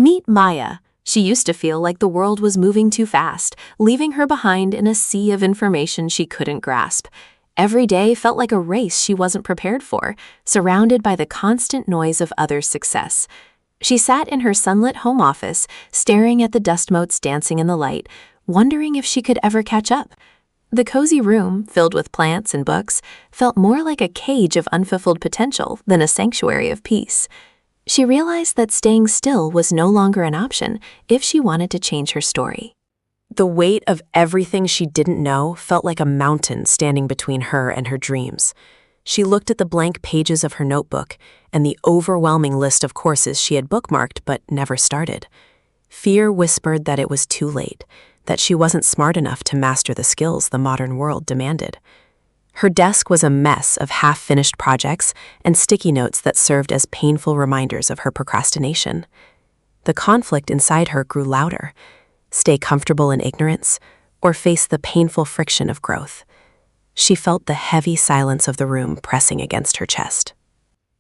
Meet Maya. She used to feel like the world was moving too fast, leaving her behind in a sea of information she couldn't grasp. Every day felt like a race she wasn't prepared for, surrounded by the constant noise of others' success. She sat in her sunlit home office, staring at the dust motes dancing in the light, wondering if she could ever catch up. The cozy room, filled with plants and books, felt more like a cage of unfulfilled potential than a sanctuary of peace. She realized that staying still was no longer an option if she wanted to change her story. The weight of everything she didn't know felt like a mountain standing between her and her dreams. She looked at the blank pages of her notebook and the overwhelming list of courses she had bookmarked but never started. Fear whispered that it was too late, that she wasn't smart enough to master the skills the modern world demanded. Her desk was a mess of half-finished projects and sticky notes that served as painful reminders of her procrastination. The conflict inside her grew louder. Stay comfortable in ignorance, or face the painful friction of growth. She felt the heavy silence of the room pressing against her chest.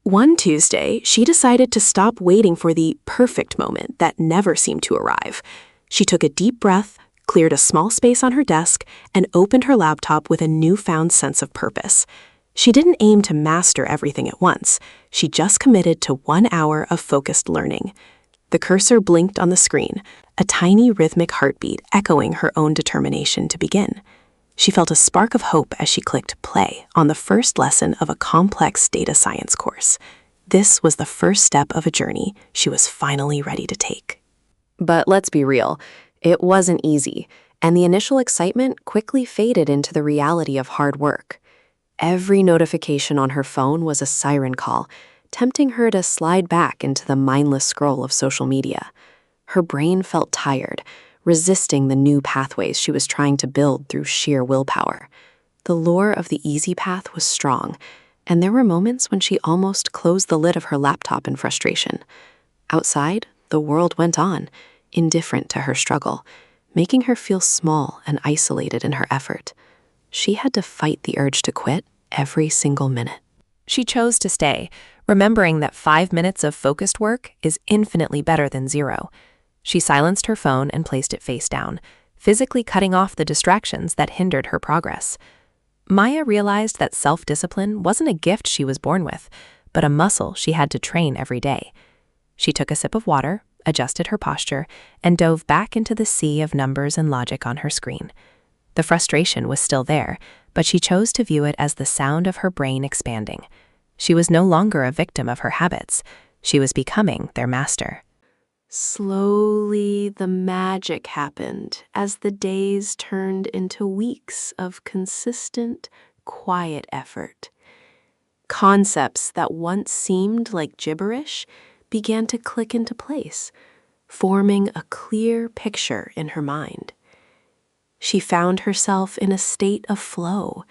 One Tuesday, she decided to stop waiting for the perfect moment that never seemed to arrive. She took a deep breath, cleared a small space on her desk, and opened her laptop with a newfound sense of purpose. She didn't aim to master everything at once. She just committed to 1 hour of focused learning. The cursor blinked on the screen, a tiny rhythmic heartbeat echoing her own determination to begin. She felt a spark of hope as she clicked play on the first lesson of a complex data science course. This was the first step of a journey she was finally ready to take. But let's be real. It wasn't easy, and the initial excitement quickly faded into the reality of hard work. Every notification on her phone was a siren call, tempting her to slide back into the mindless scroll of social media. Her brain felt tired, resisting the new pathways she was trying to build through sheer willpower. The lure of the easy path was strong, and there were moments when she almost closed the lid of her laptop in frustration. Outside, the world went on, indifferent to her struggle, making her feel small and isolated in her effort. She had to fight the urge to quit every single minute. She chose to stay, remembering that 5 minutes of focused work is infinitely better than 0. She silenced her phone and placed it face down, physically cutting off the distractions that hindered her progress. Maya realized that self-discipline wasn't a gift she was born with, but a muscle she had to train every day. She took a sip of water, adjusted her posture, and dove back into the sea of numbers and logic on her screen. The frustration was still there, but she chose to view it as the sound of her brain expanding. She was no longer a victim of her habits. She was becoming their master. Slowly, the magic happened as the days turned into weeks of consistent, quiet effort. Concepts that once seemed like gibberish began to click into place, forming a clear picture in her mind. She found herself in a state of flow,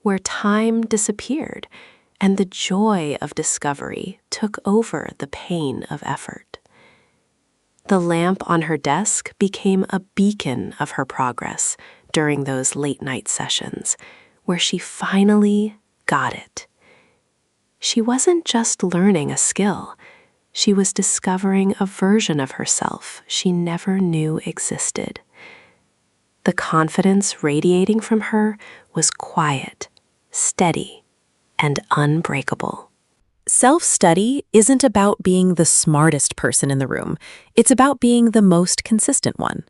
where time disappeared and the joy of discovery took over the pain of effort. The lamp on her desk became a beacon of her progress during those late-night sessions, where she finally got it. She wasn't just learning a skill. She was discovering a version of herself she never knew existed. The confidence radiating from her was quiet, steady, and unbreakable. Self-study isn't about being the smartest person in the room. It's about being the most consistent one.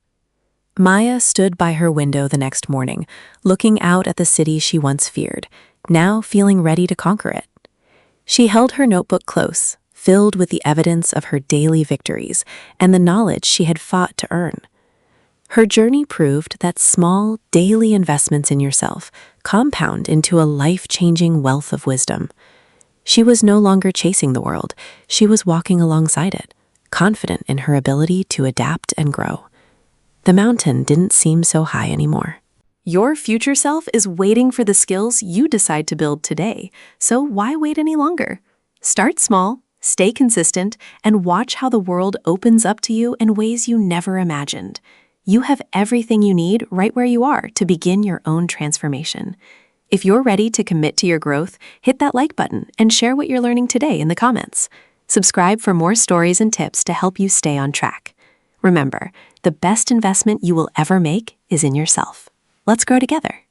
Maya stood by her window the next morning, looking out at the city she once feared, now feeling ready to conquer it. She held her notebook close, filled with the evidence of her daily victories and the knowledge she had fought to earn. Her journey proved that small, daily investments in yourself compound into a life-changing wealth of wisdom. She was no longer chasing the world. She was walking alongside it, confident in her ability to adapt and grow. The mountain didn't seem so high anymore. Your future self is waiting for the skills you decide to build today, so why wait any longer? Start small, stay consistent, and watch how the world opens up to you in ways you never imagined. You have everything you need right where you are to begin your own transformation. If you're ready to commit to your growth, hit that like button and share what you're learning today in the comments. Subscribe for more stories and tips to help you stay on track. Remember, the best investment you will ever make is in yourself. Let's grow together.